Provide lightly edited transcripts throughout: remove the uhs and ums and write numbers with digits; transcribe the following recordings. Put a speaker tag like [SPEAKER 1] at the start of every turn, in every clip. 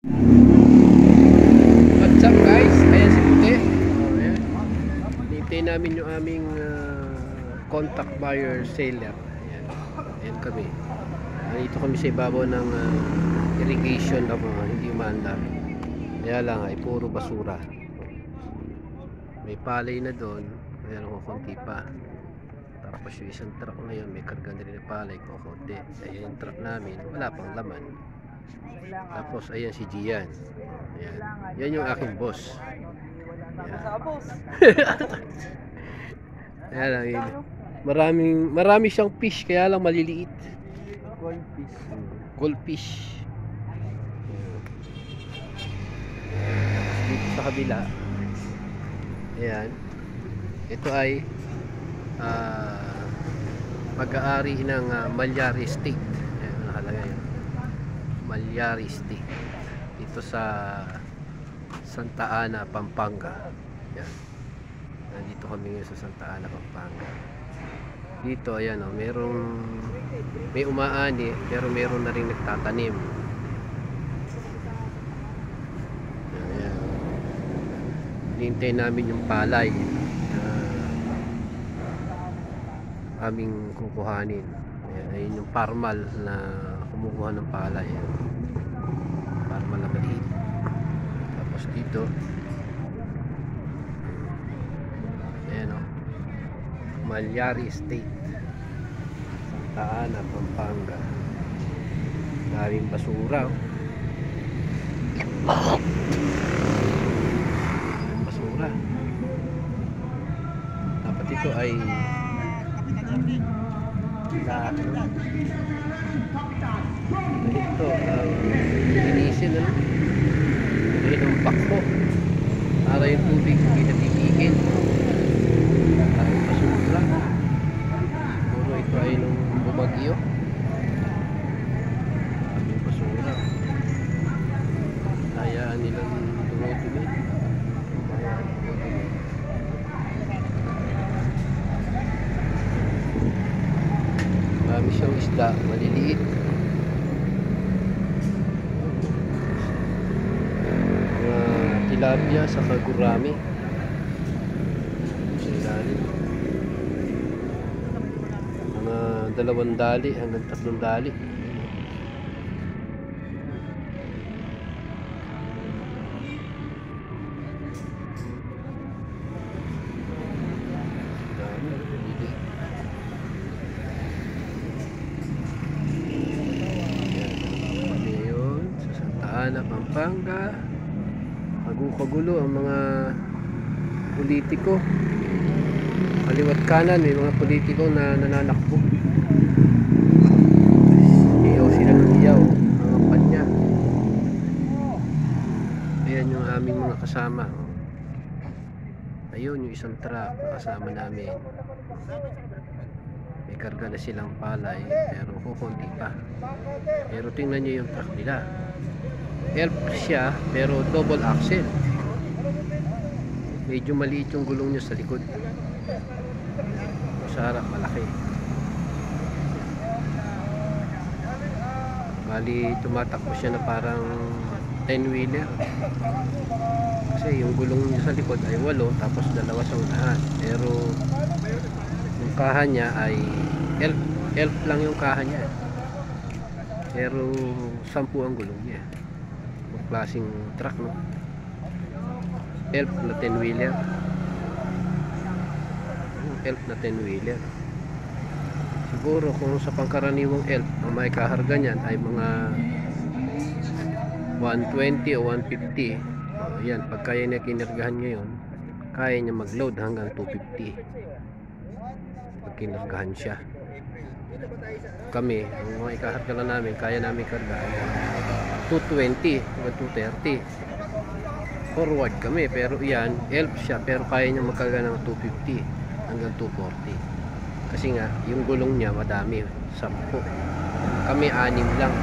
[SPEAKER 1] What's up guys? Ayan si Puti. Ayan. Hintayin namin yung aming contact buyer seller. Ayan. Ayan kami. Nandito kami sa ibabaw ng irrigation na hindi umaandar. Kaya lang ay puro basura. May palay na doon. Kaya lang kukunti pa. Tapos yung isang truck na yun, may karga na rin ng palay kukunti. Ayan yung truck namin. Wala pang laman. Tapos ayan si Gian. Ayan. Yan yung aking boss. Ayan lang yun. Marami siyang fish kaya lang maliliit.
[SPEAKER 2] Goldfish.
[SPEAKER 1] Goldfish. Dito sa kabila. Ayan. Ito ay pag-aari ng Malyari Estate. Ayan, nakalagay yun. Malyari Estate. Dito sa Santa Ana, Pampanga. Ayan. Nandito kami ngayon sa Santa Ana, Pampanga. Dito, ayan o, may umaani, pero meron na rin nagtatanim. Ayan. Hinintay namin yung palay aming kukuhanin. Ayan, ayun yung parmal na kumukuha ng palay. Ayan. Parmal na maliit. Tapos dito ayan o, Malyari Estate, Santa Ana, Pampanga. Daming basura o. Daming basura. Dapat ito ay ito linisin ng bakpo para yung tubig hindi natigigin. Ay basura. Siguro ito ay nung bumagyo. Ang basura hayaan nilang dumutubig. Marami siyang isda, maliliit. Tilapia sa kagurami. Sa ilalim. Mga 2 dali hanggang 3 dali. Pampanga, kagulo ang mga politiko. Kaliwat kanan may mga politiko na nananakbo. Iyaw sila ng iyaw, mga panya. Ayan yung aming mga kasama. Ayun yung isang truck na kasama namin. May karga na silang palay pero kukunti pa. Pero tingnan nyo yung truck nila. Elf siya pero double axle. Medyo maliit yung gulong niya sa likod. Sa harap malaki. Bali tumatakbo siya na parang 10-wheeler. Kasi yung gulong niya sa likod ay 8 tapos 2 sa unahan. Pero yung kaha niya ay elf lang yung kaha niya. Pero 10 ang gulong niya. Klaseng truck, no? Elf na 10-wheeler. Elf na 10-wheeler. Siguro kung sa pangkaraniwang elf ang may kaharga niyan ay mga 120 o 150. Yan, pag kaya niya kinargahan ngayon, kaya niya mag-load hanggang 250 pag kinargahan siya. Kami, ang mga ikaharga lang namin, kaya namin kargahan 220 o 230. Forward kami, pero yan elf siya, pero kaya niya magkarga ng 250 hanggang 240 kasi nga yung gulong niya madami, 10. Kami 6 lang.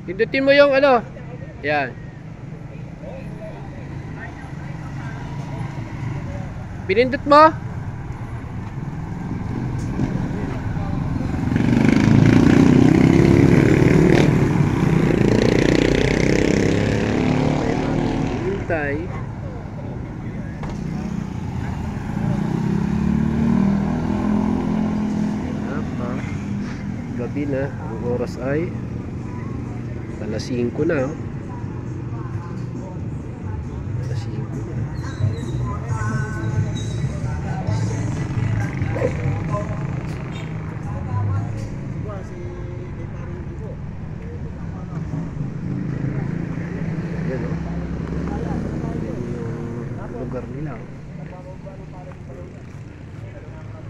[SPEAKER 1] Pindutin mo yung ano. Yan. Pinindot mo? Hintay. Gabi na. Ang oras ay alas 5 na. Alas 5 na. Yan o. Yung lugar nila o.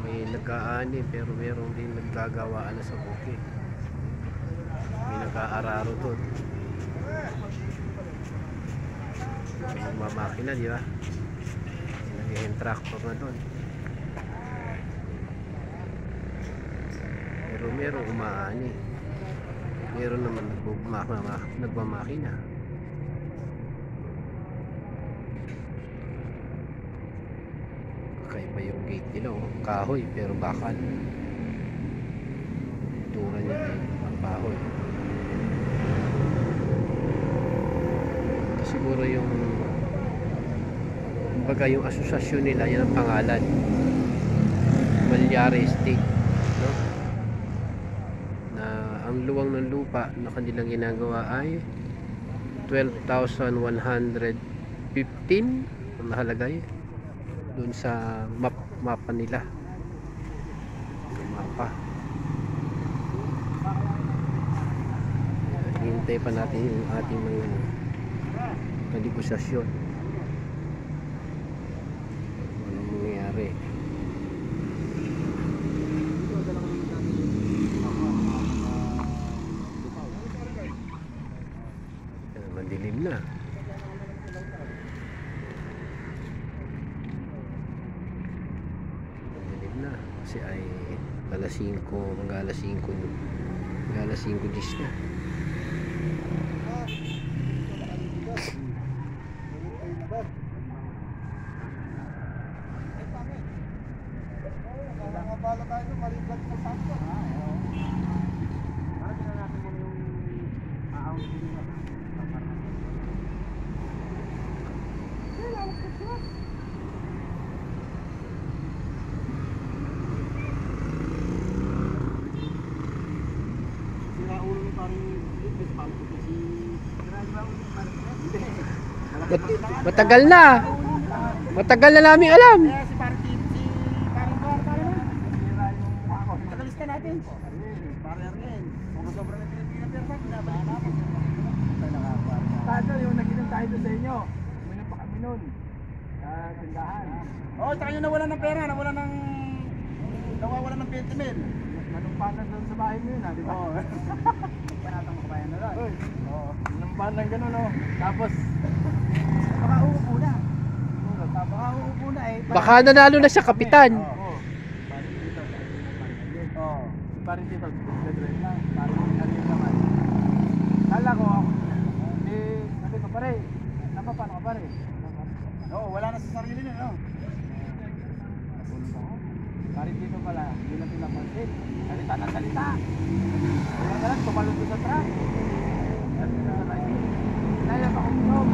[SPEAKER 1] May nag-aani pero meron din naggagawaan na sa bukid. May nag-aararo doon. May nagmamakina, di ba? May nag-hand tractor na doon. Pero meron umaani. Meron naman nagmamakina. Kakaiba yung gate nila oh. Kahoy pero bakal. Tura niya ay ang kahoy. Ito siguro yung kumbaga yung asosasyon nila, yan ang pangalan. Malyari Estate, no? Na ang luwang ng lupa na kanilang ginagawa ay 12,115 ang nakalagay doon sa mapa nila. Mapa. Hintay pa natin yung ating mga negosasyon. Anong mangyayari? Mandilim na. Mandilim na kasi ay alas 5, mag-alas 5 dis na. Matagal na. Matagal na namin alam.
[SPEAKER 2] Kaya si parang tip, si parang bar, parang tagalista natin. Parang rin. Sobra na Pilipinas, pero bakit nabalik namin? Tato, yung nag-inom tayo doon sa inyo. Uminom pa kami nun. Tindahan. Oo, tsaka yung nawalan ng pera, nawalan ng 20 mil. Nanumpanan doon sa bahay mo yun, di ba? Oo. Panatang kabayan na doon. Oo. Nanumpanan gano'n, no? Tapos, baka uupo na. Baka uupo na eh.
[SPEAKER 1] Baka nanalo na siya, kapitan.
[SPEAKER 2] Oo. Oo. Parang dito, dead lang. Parang ano yun naman. Kala ko, sabi ko pare, napapano ka pare? Oo, wala na sa sarili niya, no? Parang dito pala, hindi na pinapansin. Salita ng salita. Kaya ka lang, tumalong doon sa truck. Naya pa kong inom.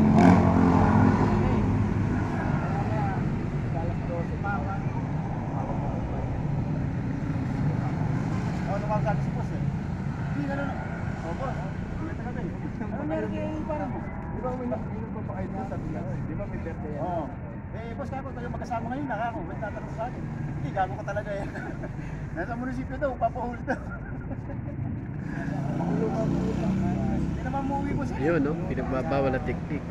[SPEAKER 2] Ano ka sabi si boss eh? Hindi ka nun. O boss, hindi ka kami. Ano meron kayo yung parang mo? Di ba may nakikinom pa kayo doon sa bilang? Di ba may birthday yan? Oo. Eh boss, kaya ko tayo magkasama ngayon, nakako. Ba't tatanong sa akin? Hindi, gago ka talaga yan. Nasa munisipyo daw, papahuli daw. Hindi naman muuwi boss.
[SPEAKER 1] Ayun, no? Pinagbabawal na teknik.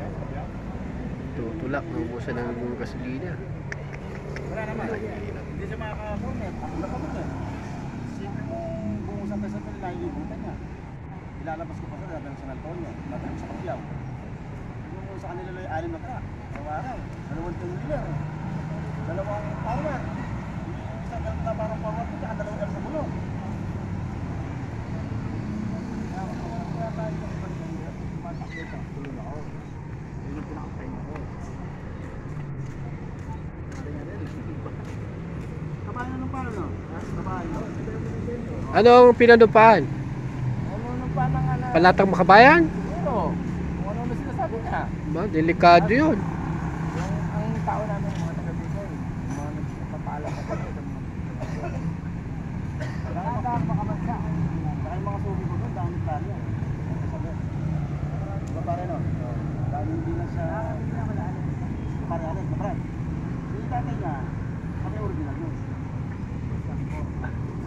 [SPEAKER 1] Tutulak, naubusan ng gasolina.
[SPEAKER 2] Wala naman. Hindi siya makaka-comment. Ako na kami eh. Siyempre mong bumusan tayo sa kanila, ilibutan niya. Ilalabas ko pa sa dadang sa Naltonia, dadang sa Kapyaw. Yung sa kanila lang 6 na truck. Araw-araw. 2 tunnel. 2 power. Yung isang ganda parang power ko, tsaka 2 sa bulong. Kaya tayo sa kanila, tumatakbo ka. Tulong ako. Yun yung pinakakain ako. Sabi nga rin. ano pa ano? Babae.
[SPEAKER 1] Anong pinanupaan?
[SPEAKER 2] Ano pa nang ano?
[SPEAKER 1] Palatang Makabayan?
[SPEAKER 2] Pero, kung ano na sinasabi niya.
[SPEAKER 1] Ba, delikado yun.
[SPEAKER 2] Ang tao namin, mga taga-Bicol, yung mga nagpapaalam na kami sa mga nakakataang makabansa. Saka yung mga suki ko doon, dami plano yan. Diba pare no? Dami hindi na siya pare alam, kapre. Yung tatay niya, kami original yun.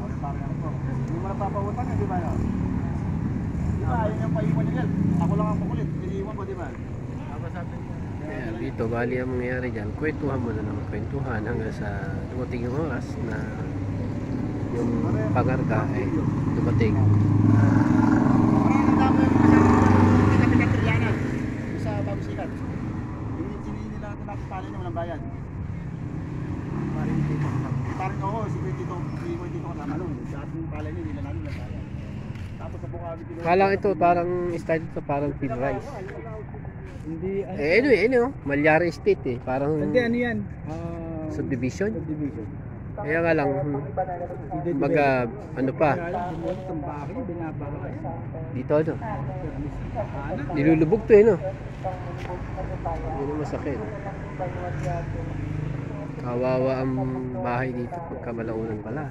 [SPEAKER 2] Okay, pare ano po. Hindi mo napapawutang di ba no? Di ba, yun yung paiwan niya. Ako lang ang kukulit, piniiwan ko di ba?
[SPEAKER 1] Kaya dito, bali ang mangyayari dyan, kwentuhan mo na naman, kwentuhan hanggang sa dumating yung oras na yung pangarga ay dumating.
[SPEAKER 2] Sa Babusikat. Hindi nila natin pala niya walang bayad. Parang ako, si Tito kasama nun. Sa ating pala niya, hindi na namin walang bayad. Tapos sa Bukawi,
[SPEAKER 1] Kalang ito, parang style ito, parang pin rice.
[SPEAKER 2] hindi,
[SPEAKER 1] Malyari Estate eh, parang
[SPEAKER 2] hindi, ano yan?
[SPEAKER 1] subdivision.
[SPEAKER 2] Subdivision.
[SPEAKER 1] Kaya nga lang, baga, ano pa, dito ano, nilulubog to eh no. Yun ang masakit. Kawawa ang bahay dito pagka malaunan pala.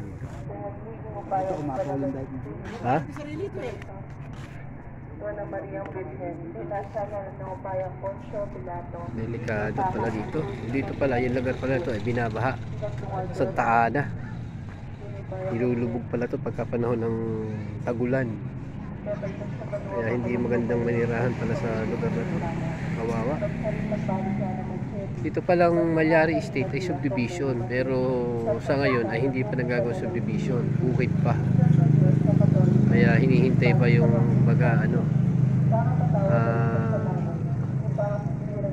[SPEAKER 2] Ito kumapaulan dahil na.
[SPEAKER 1] Ha? Delikado pala dito. Dito pala, yung lugar pala ito ay binabaha. Santa Ana. Nilulubog pala ito pagka panahon ng tagulan. Kaya hindi magandang manirahan pala sa lugar na ito. Kawawa. Dito palang Malyari Estate ay subdivision, pero sa ngayon ay hindi pa nagagawa subdivision, bukid pa. Kaya hinihintay pa yung baga ano,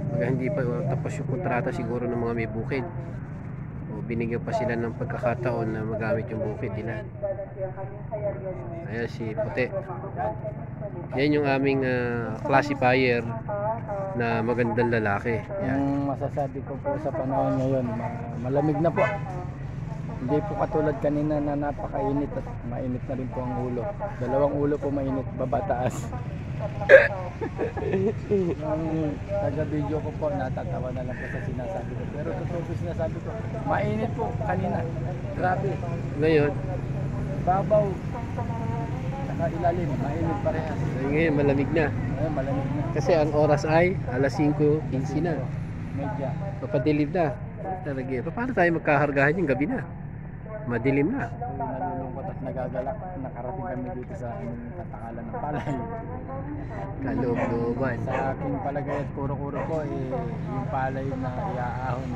[SPEAKER 1] baga hindi pa tapos yung kontrata siguro ng mga may bukid, o binigyan pa sila ng pagkakataon na magamit yung bukid nila. Ayan si Puti. Yan yung aming classifier na magandang lalaki. Yan.
[SPEAKER 2] Ang masasabi ko po sa panahon ngayon, malamig na po. Hindi po katulad kanina na napakainit at mainit na rin po ang ulo. Dalawang ulo po mainit, baba taas. Yung taga-video ko po, natatawa na lang po sa sinasabi ko. Pero totoo po sinasabi ko, mainit po kanina. Grabe.
[SPEAKER 1] Ngayon,
[SPEAKER 2] Babaw. Saka ilalim, mainit parehas.
[SPEAKER 1] ngayon malamig na.
[SPEAKER 2] Ayun, malamig na.
[SPEAKER 1] Kasi ang oras ay alas 5:15 na.
[SPEAKER 2] Medya.
[SPEAKER 1] Papadilim na. Talaga. Paano tayo magkahargahan yung gabi na? Madilim na.
[SPEAKER 2] Nalulungkot at nagagalak. Nakarating kami dito sa aming tatakalan ng palay.
[SPEAKER 1] Kaloob-looban.
[SPEAKER 2] Sa aking palagay at kuro-kuro ko, yung palay na iaahon,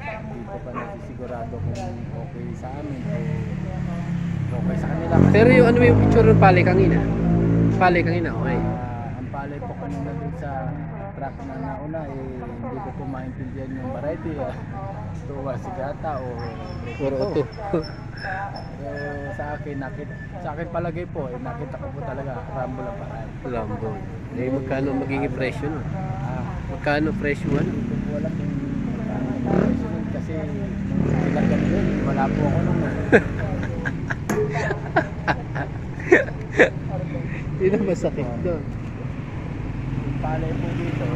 [SPEAKER 2] dito pa nasisigurado kung okay sa amin o okay sa kanila.
[SPEAKER 1] Pero yung ano yung picture ng palay kangina? Palay kangina, okay.
[SPEAKER 2] Ang palay po kanina dun sa truck na nauna, hindi ko po maintindihan yung variety. Tuwa sigata o
[SPEAKER 1] Puro ito.
[SPEAKER 2] Pero sa akin palagay po, nakita ko po talaga Rambo lang paraan.
[SPEAKER 1] Lambo. Eh, magkano magiging presyo nun? Magkano presyo ano?
[SPEAKER 2] Hindi ko alam kung magkano kasi ilang ganun, wala po ako nung
[SPEAKER 1] Yun ang masakit doon.
[SPEAKER 2] yung palay po dito,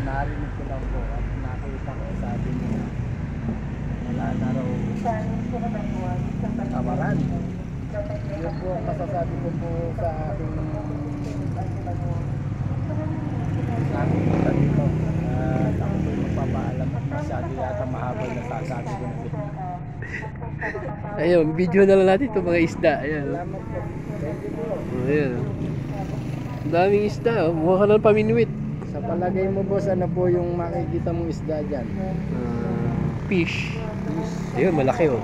[SPEAKER 2] narinig ko lang po at nakita ko, sabi niya wala na raw tawaran. Yun po ang masasabi ko po sa aking kita dito. At ako po yung magpapaalam at masyado yata mahabol na sasabi ko na din.
[SPEAKER 1] Ayun, video na lang natin itong mga isda. Ayan.
[SPEAKER 2] Salamat po. Thank you po.
[SPEAKER 1] Ayan. Ang daming isda. Mukha ka ng paminuit.
[SPEAKER 2] Sa palagay mo boss, ano po yung makikita mong isda dyan?
[SPEAKER 1] Fish. Ayun, malaki oh.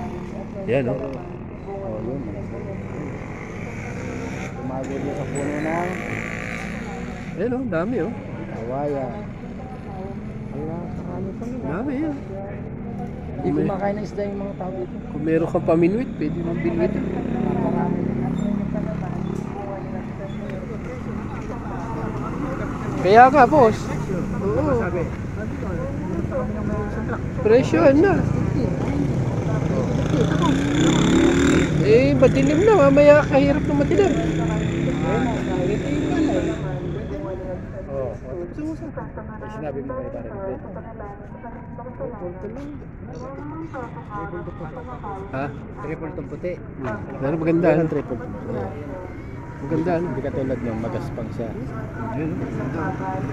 [SPEAKER 1] Ayan oh.
[SPEAKER 2] Oh, yun. Tumago dito sa puno ng
[SPEAKER 1] Ayan oh, dami oh.
[SPEAKER 2] Kawaya. Wala, kakano pa nila.
[SPEAKER 1] Dami yan.
[SPEAKER 2] Hindi kumakain ng isda yung mga tao dito.
[SPEAKER 1] Kung meron kang paminuit, pwede mong bilhin ito. Kaya nga boss. Oo. Presyo na. Eh, madilim na. Mamaya kahirap na madilim.
[SPEAKER 2] Oo. Sinabi mo kayo parang
[SPEAKER 1] Ha?
[SPEAKER 2] triple tong puti.
[SPEAKER 1] Pero maganda.
[SPEAKER 2] Yan
[SPEAKER 1] Ano?
[SPEAKER 2] ang triple.
[SPEAKER 1] Maganda. Ano?
[SPEAKER 2] Hindi katulad nung magaspang siya.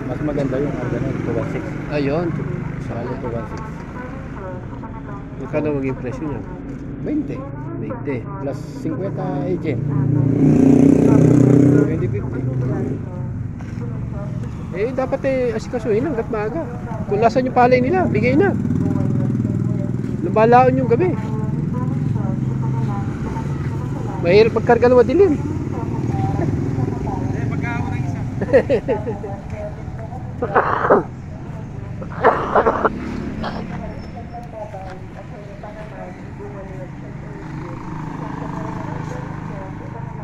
[SPEAKER 2] Mas maganda yung ganun, 216.
[SPEAKER 1] Ayun.
[SPEAKER 2] Saka yung 216.
[SPEAKER 1] Magkano maging presyo niya?
[SPEAKER 2] 20.
[SPEAKER 1] 20.
[SPEAKER 2] Plus 50 agent. 2050.
[SPEAKER 1] Eh, dapat asikasuhin hanggat maaga. Kung nasan yung palay nila, bigay na. Nabalaon yung gabi. Mahirap magkarga ng madilim.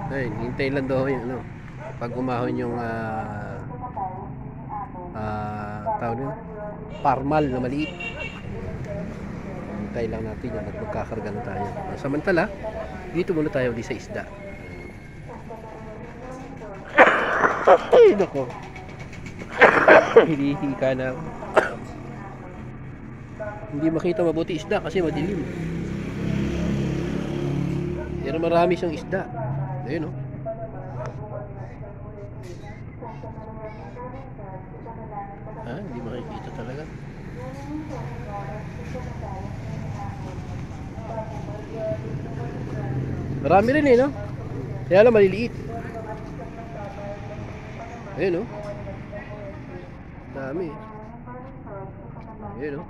[SPEAKER 1] Ay, hintay lang daw yung ano. Pag umahon yung tawag nyo, parmal na maliit. Hintay lang natin yung magkakarga na tayo. Samantala, dito muna tayo di sa isda. Ay, nako. Hinihika na ako. Hindi makita mabuti isda kasi madilim. Pero marami siyang isda. Ayun, oh. Hindi makikita talaga. Marami rin no? Kaya lang maliliit. Ayun, oh. Dami. Ayun, oh.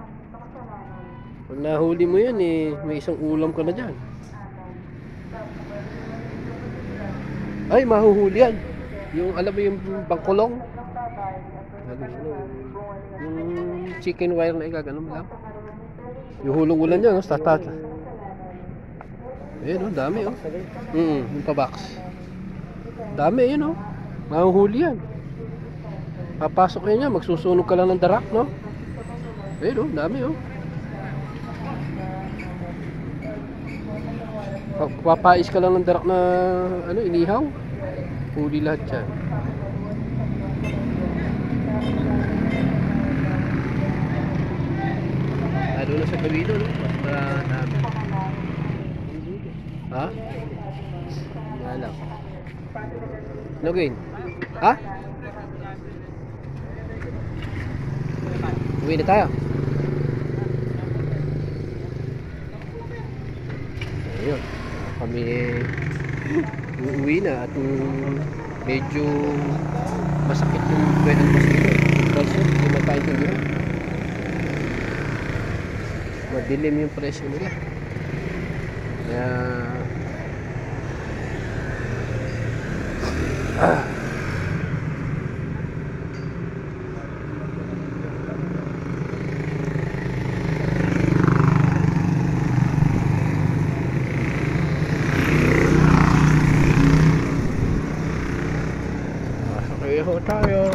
[SPEAKER 1] Pag nahuli mo yan, may isang ulam ka na dyan. Ay, mahuhuli yan. Yung, alam mo yung bangkulong? Yung chicken wire na ikagano mo lang. Yung hulong-ulan niya, no? Tatat. Ayun, oh, dami, oh. Yung pa-box. Dami, ayun, oh. Mahuhuli yan. Papasok yan yan, magsusunog ka lang ng darak, no? Ayun, oh, dami, oh. Papais ka lang ng darak na ano, inihaw. Huli lahat yan. Lalo na sa Cavite, no? Mas marami. Ha? Wala lang. Ano gawin? Ha? Uwi na tayo. Ayun. Kami uuwi na at medyo masakit yung pwedeng masakit. Also, hindi makaintindihan. Madilim yung presyo nila. Kaya tayo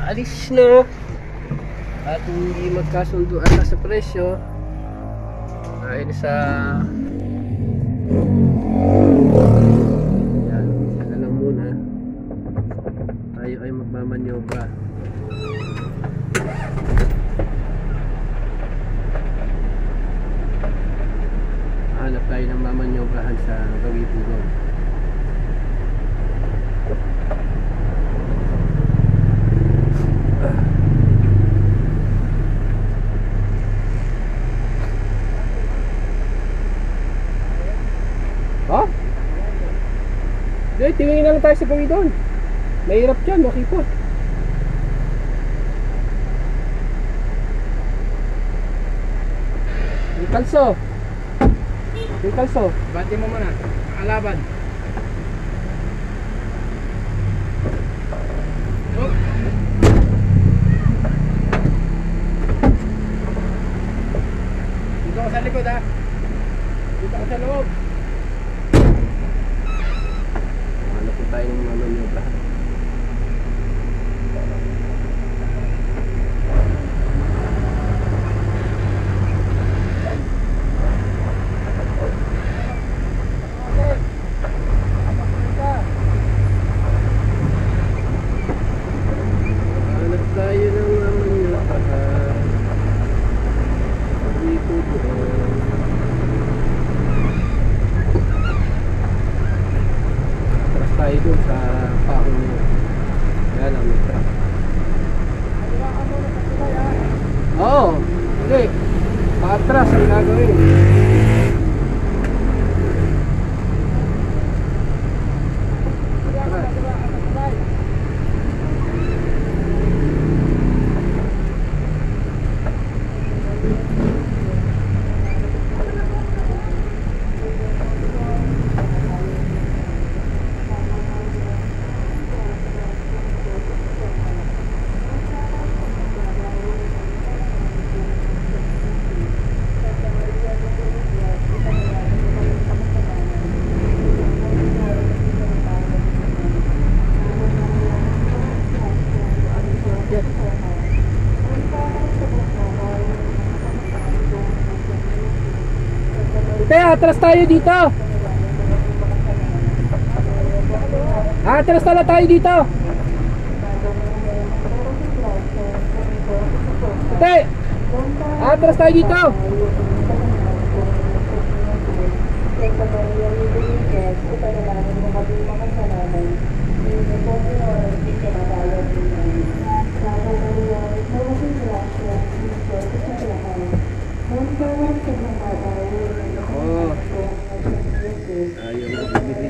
[SPEAKER 1] alis na at hindi magkasunduan na sa presyo dahil sa yan na lang muna tayo ay magmamanyobra. Hanap tayo ng mamanyobrahan sa Gawipugong. Ha? Hindi, tingin na lang tayo sa gawin doon. Mahirap dyan, makipot. Yung kalso. Yung kalso.
[SPEAKER 2] Bati mo muna. Alaban. Dito ka sa likod, ha? Dito ka sa loob.
[SPEAKER 1] Ano po tayo ng mamanyobrahan? truck. Oo, hindi. Patras ang gagawin. Atras tayo dito. Atras tala tayo dito. Ate, atras tayo dito. Oh, ayaw mo bumili.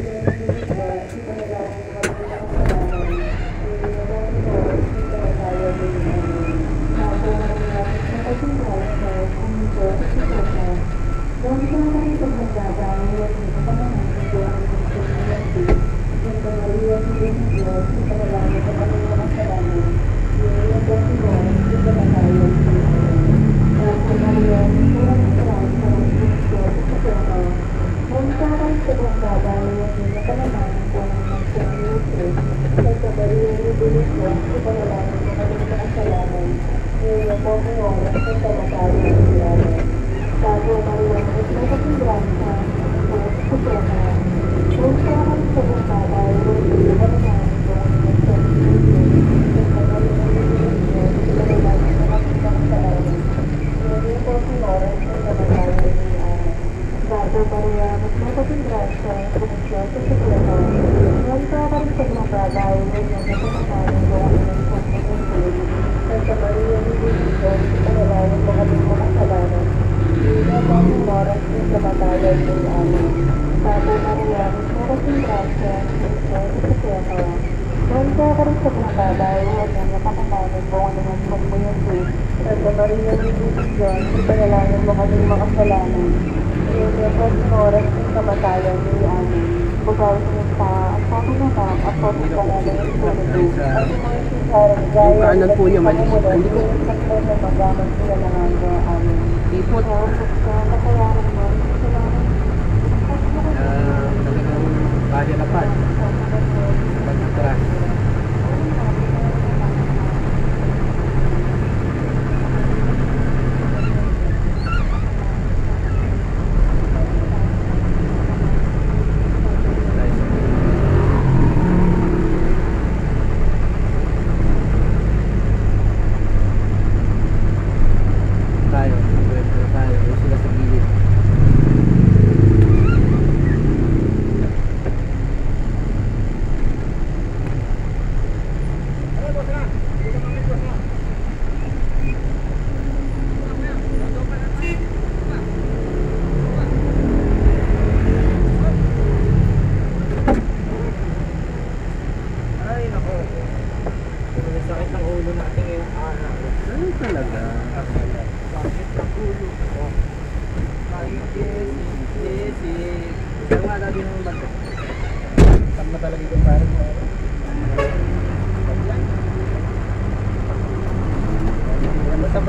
[SPEAKER 1] Yung kanan po niya mali. Hindi ko. Ipot. Talagang kahirapan. Pag-atras.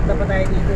[SPEAKER 2] Dapat tayo dito.